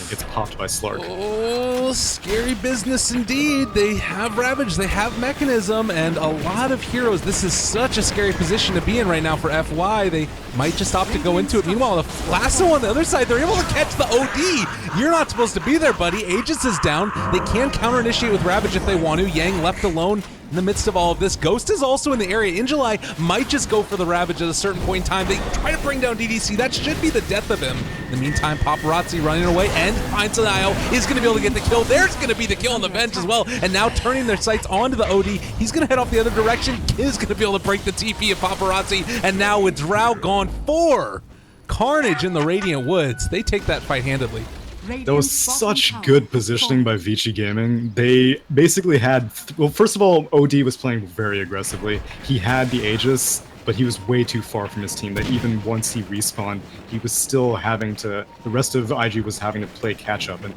It gets popped by Slark. Oh, scary business indeed. They have Ravage, they have Mechanism, and a lot of heroes. This is such a scary position to be in right now for FY. They might just opt to go into it. Meanwhile, the Lasso on the other side, they're able to catch the OD. You're not supposed to be there, buddy. Aegis is down. They can counter-initiate with Ravage if they want to. Yang left alone in the midst of all of this. Ghost is also in the area. Injuly might just go for the Ravage at a certain point in time. They try to bring down DDC. That should be the death of him. In the meantime, Paparazzi running away, and finds Io is going to be able to get the kill. There's going to be the kill on the bench as well. And now turning their sights onto the OD. He's going to head off the other direction. Is going to be able to break the TP of Paparazzi. And now with Drow gone 4. Carnage in the Radiant Woods. They take that fight handedly. That was such good positioning by Vici Gaming. They basically had, well, first of all, OD was playing very aggressively. He had the Aegis, but he was way too far from his team that even once he respawned, he was still having to, the rest of IG was having to play catch up. And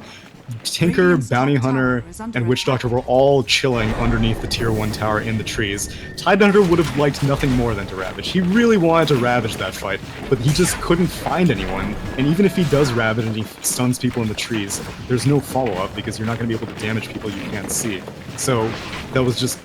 Tinker, Bounty Hunter, and Witch Doctor were all chilling underneath the Tier 1 tower in the trees. Tidehunter would have liked nothing more than to Ravage. He really wanted to Ravage that fight, but he just couldn't find anyone. And even if he does Ravage and he stuns people in the trees, there's no follow-up because you're not going to be able to damage people you can't see. So that was just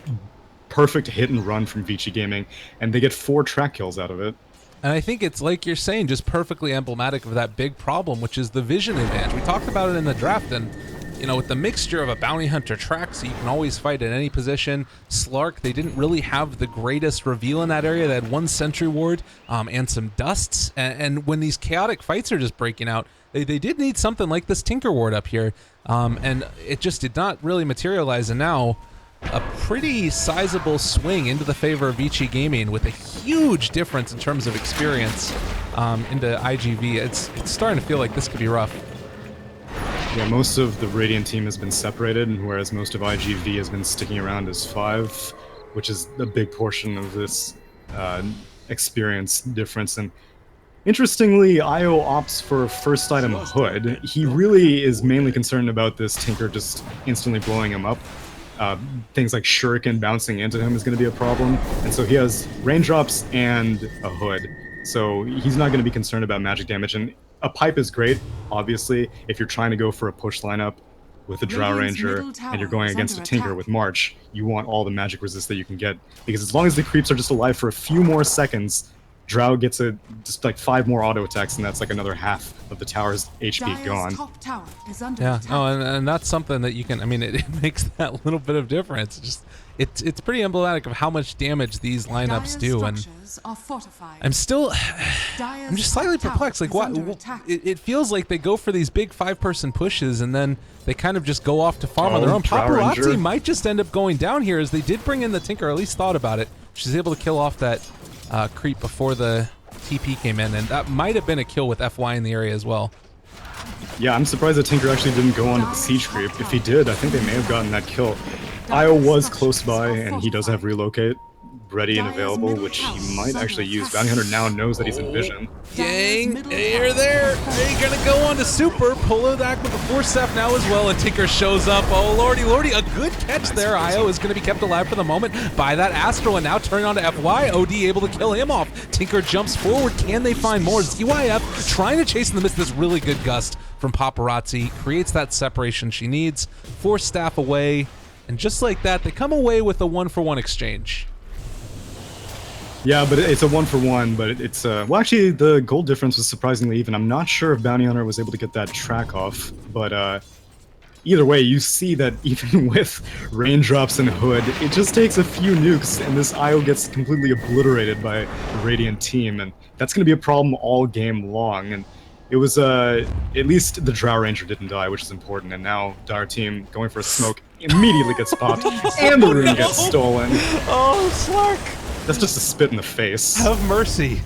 perfect hit and run from Vici Gaming, and they get 4 track kills out of it. And I think it's, like you're saying, just perfectly emblematic of that big problem, which is the vision advantage. We talked about it in the draft, and, you know, with the mixture of a Bounty Hunter track, so you can always fight at any position. Slark, they didn't really have the greatest reveal in that area. They had 1 Sentry Ward and some dusts. And when these chaotic fights are just breaking out, they did need something like this Tinker Ward up here. And it just did not really materialize. And now a pretty sizable swing into the favor of Vici Gaming with a huge difference in terms of experience into IG.V. It's starting to feel like this could be rough. Yeah, most of the Radiant team has been separated, whereas most of IG.V has been sticking around as 5, which is a big portion of this experience difference. And interestingly, IO opts for first item Hood. He really is mainly concerned about this Tinker just instantly blowing him up. Things like Shuriken bouncing into him is going to be a problem, and so he has raindrops and a Hood, so he's not going to be concerned about magic damage. And a pipe is great, obviously, if you're trying to go for a push lineup with a Drow Ranger and you're going against a Tinker with March. You want all the magic resist that you can get, because as long as the creeps are just alive for a few more seconds, Drow gets just like 5 more auto attacks, and that's like another half of the tower's HP gone. Top tower is under Yeah, attack. no, and that's something that you can. I mean, it makes that little bit of difference. It's pretty emblematic of how much damage these lineups do, and Are fortified. I'm just slightly perplexed. Like, what? It feels like they go for these big 5-person pushes, and then they kind of just go off to farm on their own. Drow Paparazzi Ranger. might just end up going down here, as they did bring in the Tinker, or at least thought about it. She's able to kill off that creep before the TP came in, and that might have been a kill with FY in the area as well. Yeah, I'm surprised that Tinker actually didn't go onto the siege creep. If he did, I think they may have gotten that kill. Io was close by, and he does have relocate ready and available, which he might actually use. Bounty Hunter now knows that he's in vision. Dang, you're there. They're gonna go on to super. Pull it back with the force staff now as well, and Tinker shows up. Oh lordy, lordy, a good catch there. Io is gonna be kept alive for the moment by that Astro, and now turning on to FY. OD able to kill him off. Tinker jumps forward. Can they find more? ZYF trying to chase in the midst. This really good gust from Paparazzi creates that separation she needs. Force staff away, and just like that, they come away with a 1-for-1 exchange. Yeah, but it's a 1-for-1, but it's well, actually, the gold difference was surprisingly even. I'm not sure if Bounty Hunter was able to get that track off, but either way, you see that even with raindrops and Hood, it just takes a few nukes, and this IO gets completely obliterated by the Radiant team, and that's going to be a problem all game long. And it was, at least the Drow Ranger didn't die, which is important, and now Dire Team going for a smoke immediately gets popped, and the rune gets stolen. Oh, Slark! That's just a spit in the face. Have mercy.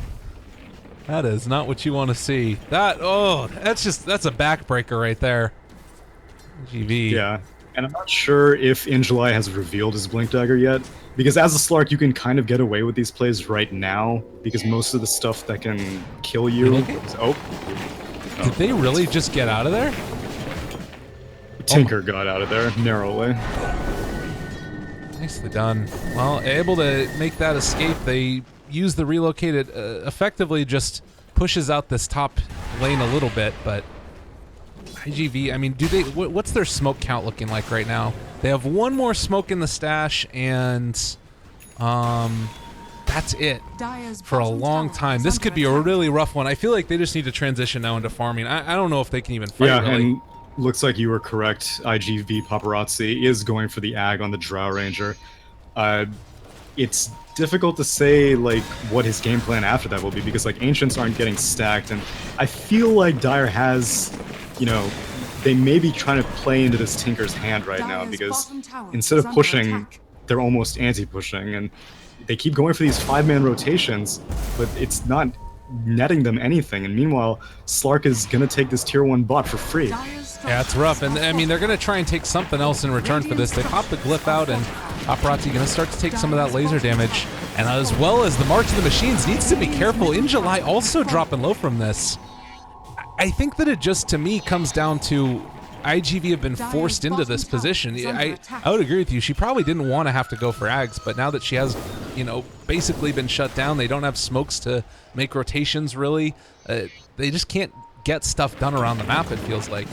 That is not what you want to see. That's a backbreaker right there. IG.V. Yeah, and I'm not sure if In July has revealed his Blink Dagger yet, because as a Slark, you can kind of get away with these plays right now, because most of the stuff that can kill you is... Oh. Did they really just get out of there? Tinker got out of there, narrowly. Nicely done. Well, able to make that escape. They use the relocated, effectively just pushes out this top lane a little bit, but IG.V, I mean, what's their smoke count looking like right now? They have 1 more smoke in the stash, and that's it for a long time. This could be a really rough one. I feel like they just need to transition now into farming. I don't know if they can even fight, Yeah, really. and looks like you were correct. IG.V Paparazzi is going for the Ag on the Drow Ranger. It's difficult to say, like, what his game plan after that will be, because, like, Ancients aren't getting stacked, and I feel like Dire has, you know, they may be trying to play into this Tinker's hand right now, because instead of pushing, they're almost anti-pushing, and they keep going for these 5-man rotations, but it's not netting them anything, and meanwhile, Slark is gonna take this tier 1 bot for free. Yeah, it's rough, and I mean, they're gonna try and take something else in return for this. They pop the glyph out, and Paparazzi gonna start to take some of that laser damage, and as well as the March of the Machines needs to be careful. In July also dropping low from this. I think that it just, to me, comes down to IG.V have been forced into this position. I would agree with you. She probably didn't want to have to go for Ags, but now that she has, you know, basically been shut down, they don't have smokes to make rotations, really. They just can't get stuff done around the map, it feels like.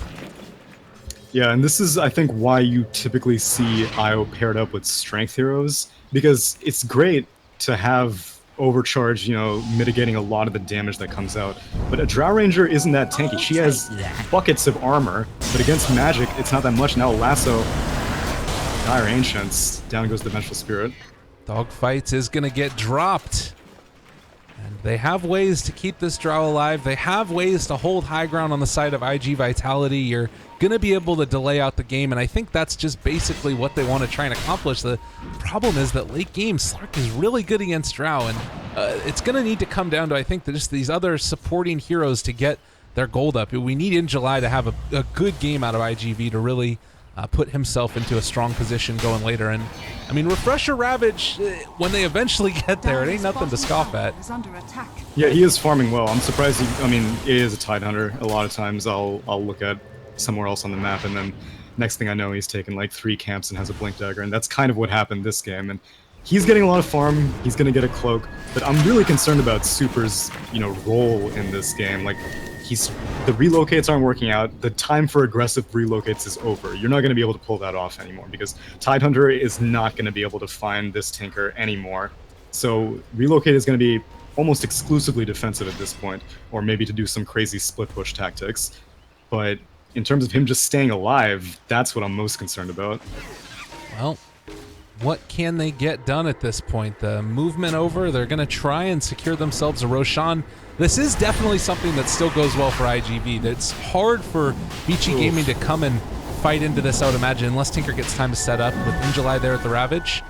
Yeah, and this is, I think, why you typically see IO paired up with strength heroes, because it's great to have overcharge, you know, mitigating a lot of the damage that comes out. But a Drow Ranger isn't that tanky. She has buckets of armor, but against magic, it's not that much. Now Lasso, Dire Ancients, down goes the Vengeful Spirit. Dogfights is gonna get dropped. And they have ways to keep this Drow alive. They have ways to hold high ground on the side of IG.Vitality. You're going to be able to delay out the game, and I think that's just basically what they want to try and accomplish. The problem is that late game, Slark is really good against Drow, and it's going to need to come down to, I think, just these other supporting heroes to get their gold up. We need In July to have a good game out of IG.V to really put himself into a strong position going later. And I mean, Refresher Ravage, when they eventually get there, it ain't nothing to scoff at. Yeah, he is farming well. I'm surprised I mean, it is a Tidehunter. A lot of times I'll look at somewhere else on the map, and then next thing I know, he's taken like 3 camps and has a Blink Dagger, and that's kind of what happened this game. And he's getting a lot of farm, he's gonna get a cloak, but I'm really concerned about Super's, you know, role in this game. Like, the relocates aren't working out. The time for aggressive relocates is over. You're not going to be able to pull that off anymore, because Tidehunter is not going to be able to find this Tinker anymore. So relocate is going to be almost exclusively defensive at this point, or maybe to do some crazy split push tactics. But in terms of him just staying alive, that's what I'm most concerned about. Well, what can they get done at this point? The movement over, they're going to try and secure themselves a Roshan. This is definitely something that still goes well for IG.V. It's hard for Vici Gaming to come and fight into this, I would imagine, unless Tinker gets time to set up with in July there at the Ravage.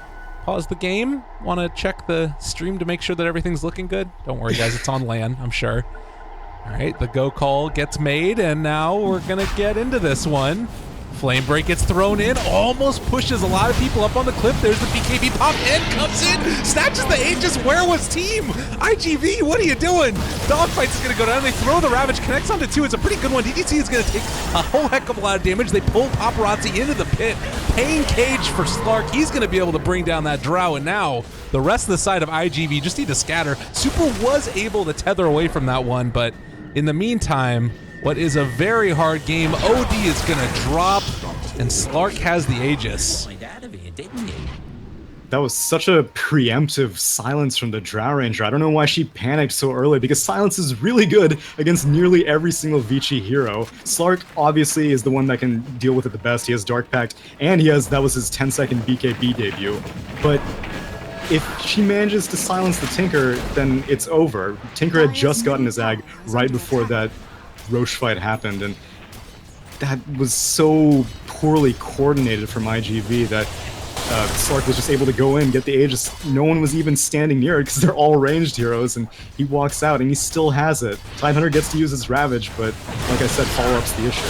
Pause the game. Want to check the stream to make sure that everything's looking good? Don't worry, guys. It's on LAN, I'm sure. All right, the go call gets made, and now we're going to get into this one. Flame Break gets thrown in, almost pushes a lot of people up on the cliff. There's the BKB pop in, comes in, snatches the Aegis. Where was team? IG.V, what are you doing? Dogfight's is going to go down. They throw the Ravage, connects onto 2. It's a pretty good one. DDC is going to take a whole heck of a lot of damage. They pull Paparazzi into the pit. Pain Cage for Slark. He's going to be able to bring down that Drow, and now the rest of the side of IG.V just need to scatter. Super was able to tether away from that one, but in the meantime, what is a very hard game, OD is going to drop, and Slark has the Aegis. That was such a preemptive silence from the Drow Ranger. I don't know why she panicked so early, because silence is really good against nearly every single Vici hero. Slark obviously is the one that can deal with it the best. He has Dark Pact, and that was his 10-second BKB debut. But if she manages to silence the Tinker, then it's over. Tinker had just gotten his Ag right before that Roche fight happened, and that was so poorly coordinated from IG.V that Slark was just able to go in, get the Aegis. No one was even standing near it because they're all ranged heroes, and he walks out and he still has it. Tidehunter gets to use his Ravage, but like I said, follow-up's the issue.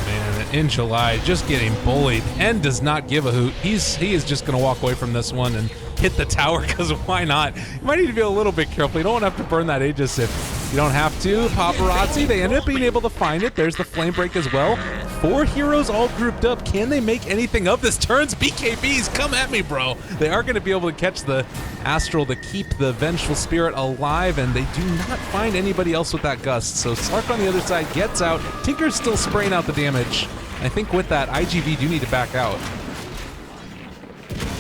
Man, in July, just getting bullied, and does not give a hoot. He is just going to walk away from this one and hit the tower, because why not? You might need to be a little bit careful. You don't want to have to burn that Aegis if you don't have to. Paparazzi, they ended up being able to find it. There's the Flame Break as well. 4 heroes all grouped up. Can they make anything of this? Turns BKBs, come at me, bro. They are going to be able to catch the Astral to keep the Vengeful Spirit alive, and they do not find anybody else with that Gust. So Slark on the other side gets out. Tinker's still spraying out the damage. I think with that, IG.V do need to back out.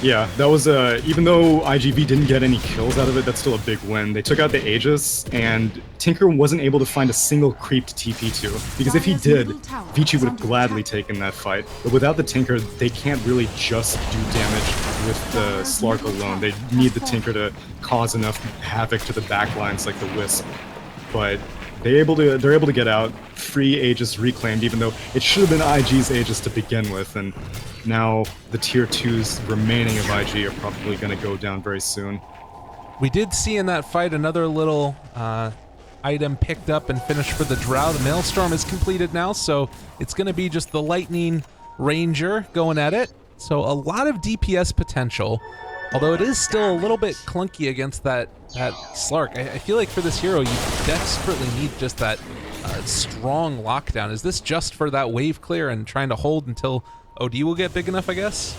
Yeah, that was even though IG.V didn't get any kills out of it, that's still a big win. They took out the Aegis, and Tinker wasn't able to find a single creeped TP2, because if he did, Vici would have gladly taken that fight. But without the Tinker, they can't really just do damage with the Slark alone. They need the Tinker to cause enough havoc to the backlines like the Wisp. But they're able to get out, free Aegis reclaimed, even though it should have been IG's Aegis to begin with, and now the tier 2s remaining of IG are probably going to go down very soon. We did see in that fight another little item picked up and finished for the Drow. The Maelstrom is completed now, so it's going to be just the Lightning Ranger going at it. So a lot of DPS potential, although it is still a little bit clunky against that Slark. I feel like for this hero, you desperately need just that strong lockdown. Is this just for that wave clear and trying to hold until OD will get big enough, I guess?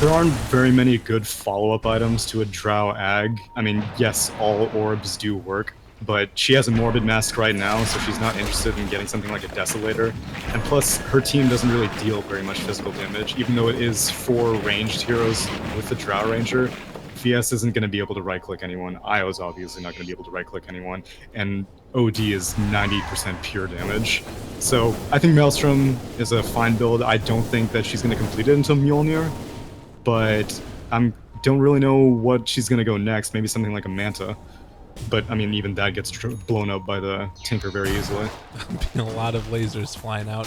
There aren't very many good follow-up items to a Drow Ag. I mean, yes, all orbs do work, but she has a Morbid Mask right now, so she's not interested in getting something like a Desolator. And plus, her team doesn't really deal very much physical damage, even though it is 4 ranged heroes with the Drow Ranger. VS isn't going to be able to right-click anyone. IO's obviously not going to be able to right-click anyone. And OD is 90% pure damage. So I think Maelstrom is a fine build. I don't think that she's going to complete it until Mjolnir, but I don't really know what she's going to go next. Maybe something like a Manta. But, I mean, even that gets blown up by the Tinker very easily. A lot of lasers flying out.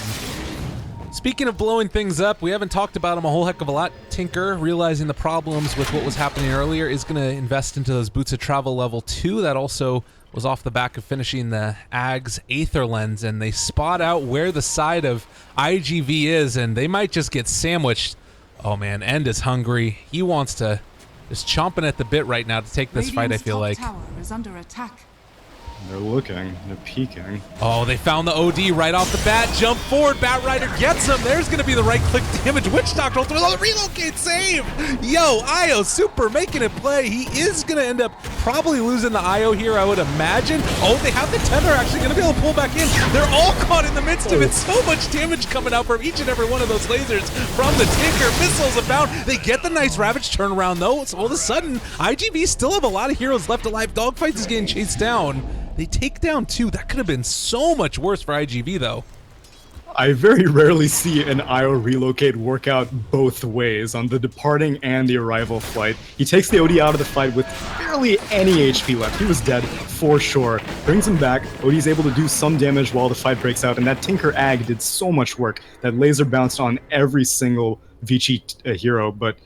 Speaking of blowing things up, we haven't talked about him a whole heck of a lot. Tinker, realizing the problems with what was happening earlier, is going to invest into those Boots of Travel level 2. That also was off the back of finishing the Ag's Aether Lens, and they spot out where the side of IG.V is, and they might just get sandwiched. Oh man, End is hungry. He wants to just chomping at the bit right now to take this fight, I feel like. Tower is under attack. They're looking. They're peeking. Oh, they found the OD right off the bat. Jump forward. Bat Rider gets him. There's going to be the right-click damage. Witch Doctor with the relocate save. Yo, Io super making it play. He is going to end up probably losing the Io here, I would imagine. Oh, they have the tether actually going to be able to pull back in. They're all caught in the midst of it. So much damage coming out from each and every one of those lasers from the Tinker. Missiles abound. They get the nice Ravage turnaround, though. So all of a sudden, IG.V still have a lot of heroes left alive. Dogfights is getting chased down. They take down 2. That could have been so much worse for IG.V, though. I very rarely see an IO relocate work out both ways, on the departing and the arrival flight. He takes the OD out of the fight with barely any HP left. He was dead for sure. Brings him back. OD's able to do some damage while the fight breaks out, and that Tinker Ag did so much work. That laser bounced on every single Vici hero, but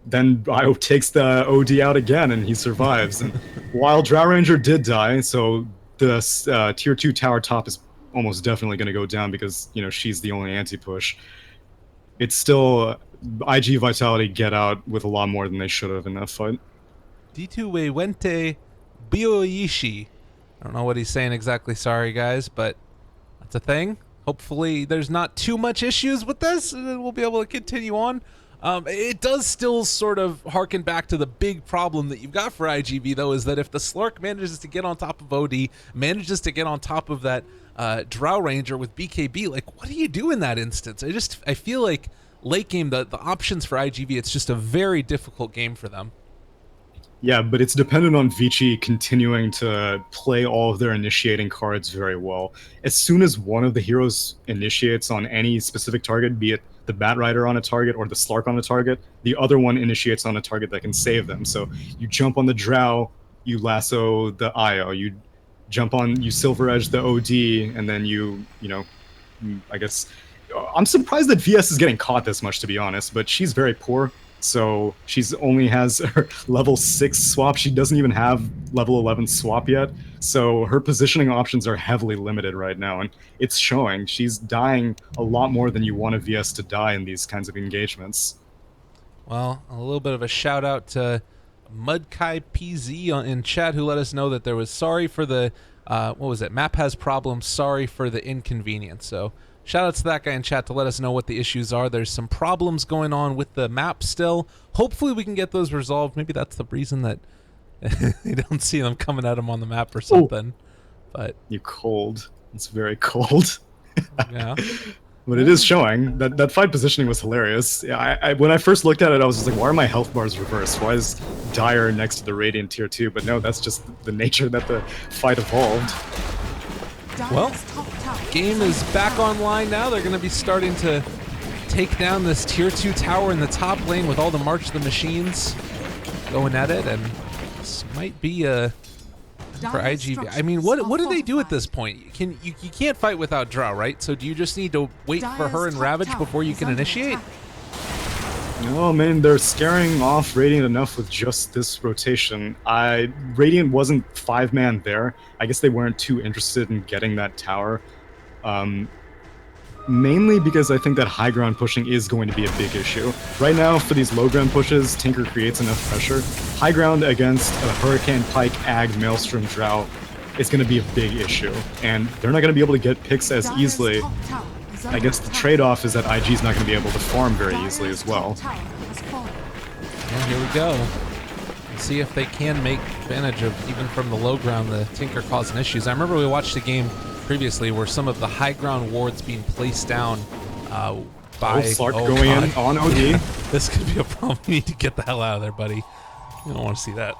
then Io takes the OD out again, and he survives. And while Drow Ranger did die, so the tier 2 tower top is almost definitely going to go down because, you know, she's the only anti-push. It's still ig.vitality get out with a lot more than they should have in that fight. D2 Wente Bioyishi. I don't know what he's saying exactly, sorry guys, but that's a thing. Hopefully there's not too much issues with this, and then we'll be able to continue on. It does still sort of harken back to the big problem that you've got for IG.V, though, is that if the Slurk manages to get on top of OD, manages to get on top of that Drow Ranger with BKB, like, what do you do in that instance? I feel like late game, the options for IG.V, it's just a very difficult game for them. Yeah, but it's dependent on Vici continuing to play all of their initiating cards very well. As soon as one of the heroes initiates on any specific target, be it the Bat Rider on a target or the Slark on a target, the other one initiates on a target that can save them. So you jump on the Drow, you lasso the Io, you jump on, you Silver Edge the OD, and then you know, I guess, I'm surprised that VS is getting caught this much, to be honest, but she's very poor. So she's only has her level 6 swap. She doesn't even have level 11 swap yet. So her positioning options are heavily limited right now, and it's showing. She's dying a lot more than you want a VS to die in these kinds of engagements. Well, a little bit of a shout out to Mudkai PZ in chat, who let us know that there was sorry for the, what was it? Map has problems, sorry for the inconvenience. So shout out to that guy in chat to let us know what the issues are. There's some problems going on with the map still. Hopefully we can get those resolved. Maybe that's the reason that you don't see them coming at him on the map or something. But you're cold. It's very cold. Yeah. But it is showing. That fight positioning was hilarious. When I first looked at it, I was just like, why are my health bars reversed? Why is Dire next to the Radiant tier 2? But no, that's just the nature that the fight evolved. Well, game is back online now. They're going to be starting to take down this tier 2 tower in the top lane with all the March of the Machines going at it, and this might be a for IG.V. I mean, what do they do at this point? You can't fight without Drow, right? So do you just need to wait for her and Ravage before you can initiate? No, man, they're scaring off Radiant enough with just this rotation. Radiant wasn't 5-man there. I guess they weren't too interested in getting that tower. Mainly because I think that high ground pushing is going to be a big issue. Right now, for these low ground pushes, Tinker creates enough pressure. High ground against a Hurricane, Pike, Ag, Maelstrom, Drow is going to be a big issue. And they're not going to be able to get picks as easily. I guess the trade-off is that IG's not going to be able to farm very easily as well. Well, here we go. Let's see if they can make advantage of, even from the low ground, the Tinker causing issues. I remember we watched a game previously where some of the high ground wards being placed down by Slark going in on OD. This could be a problem. You need to get the hell out of there, buddy. You don't want to see that.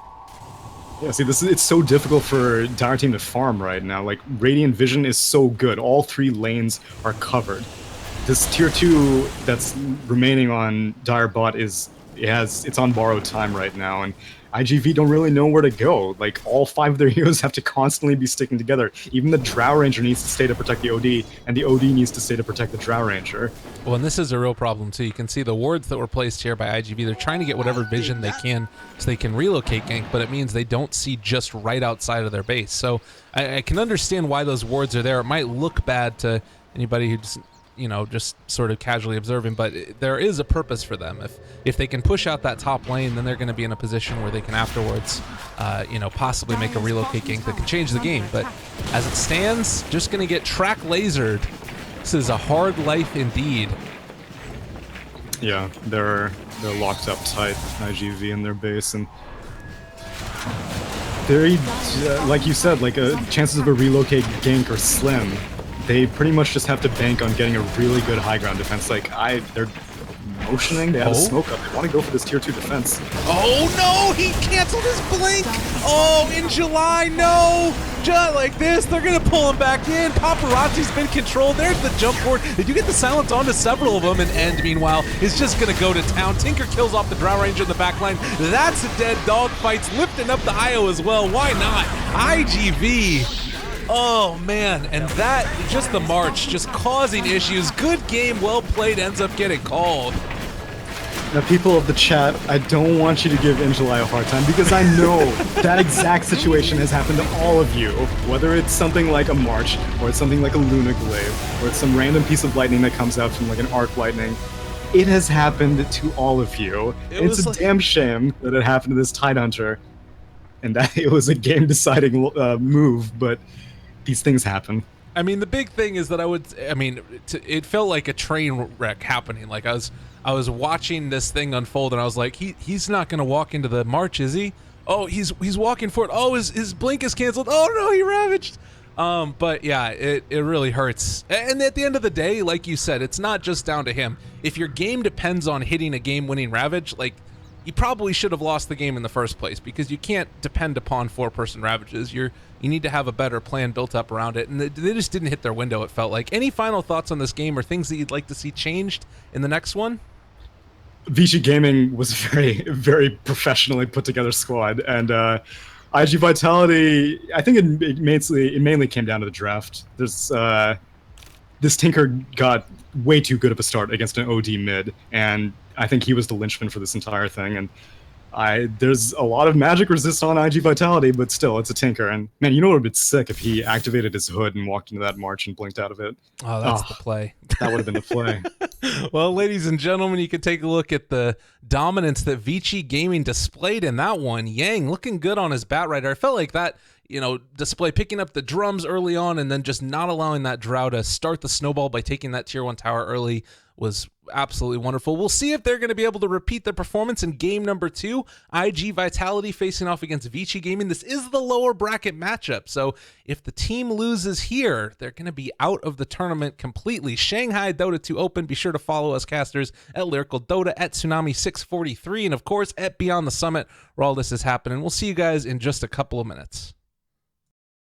Yeah, see, it's so difficult for Dire Team to farm right now. Like, Radiant Vision is so good. All 3 lanes are covered. This tier 2 that's remaining on Dire Bot it's on borrowed time right now, and IG.V don't really know where to go. Like, all 5 of their heroes have to constantly be sticking together. Even the Drow Ranger needs to stay to protect the OD, and the OD needs to stay to protect the Drow Ranger. Well, and this is a real problem, too. You can see the wards that were placed here by IG.V. They're trying to get whatever vision they can so they can relocate gank, but it means they don't see just right outside of their base. So I can understand why those wards are there. It might look bad to anybody who just just sort of casually observing, but there is a purpose for them. If they can push out that top lane, then they're going to be in a position where they can afterwards, possibly make a relocate gank that can change the game. But as it stands, just going to get track lasered. This is a hard life indeed. Yeah, they're locked up tight, IG.V in their base, and very, like you said, chances of a relocate gank are slim. They pretty much just have to bank on getting a really good high ground defense. They're motioning, they have a smoke up, they want to go for this tier 2 defense. Oh no, he canceled his blink! Oh, in July, no! Just like this, they're gonna pull him back in. Paparazzi's been controlled. There's the jump forward. Did you get the silence onto several of them? And End, meanwhile, is just gonna go to town. Tinker kills off the Drow Ranger in the back line. That's a dead dog fights, lifting up the IO as well. Why not? IG.V. Oh man, and that, just the March, just causing issues. Good game, well played, ends up getting called. Now, people of the chat, I don't want you to give Injuly a hard time, because I know that exact situation has happened to all of you. Whether it's something like a March, or it's something like a Luna Glaive, or it's some random piece of lightning that comes out from an arc lightning. It has happened to all of you. It's a damn shame that it happened to this Tidehunter, and that it was a game-deciding move, but these things happen. I mean, the big thing is that it felt like a train wreck happening. Like I was watching this thing unfold, and I was like, he's not gonna walk into the March, is he? Oh, he's walking for it. Oh, his blink is canceled. Oh no, he ravaged. But yeah, it really hurts. And at the end of the day, like you said, it's not just down to him. If your game depends on hitting a game-winning ravage, you probably should have lost the game in the first place, because you can't depend upon 4-person ravages. You need to have a better plan built up around it, and they just didn't hit their window, it felt like. Any final thoughts on this game, or things that you'd like to see changed in the next one? Vici Gaming was a very, very professionally put together squad, and ig.vitality, I think it mainly came down to the draft. There's this Tinker got way too good of a start against an OD mid, and I think he was the linchpin for this entire thing. And there's a lot of magic resist on ig.vitality, but still, it's a Tinker. And man, you know what would have been sick if he activated his hood and walked into that March and blinked out of it. Oh, that's the play. That would have been the play. Well, ladies and gentlemen, you can take a look at the dominance that Vici Gaming displayed in that one. Yang looking good on his bat rider. I felt like that, display, picking up the drums early on and then just not allowing that Drow to start the snowball by taking that tier 1 tower early was absolutely wonderful. We'll see if they're going to be able to repeat their performance in game number 2. IG.Vitality facing off against Vici Gaming. This is the lower bracket matchup, so if the team loses here, they're going to be out of the tournament completely. Shanghai Dota 2 Open. Be sure to follow us casters at Lyrical Dota, at Tsunami 643, and of course at Beyond the Summit, where all this is happening. We'll see you guys in just a couple of minutes.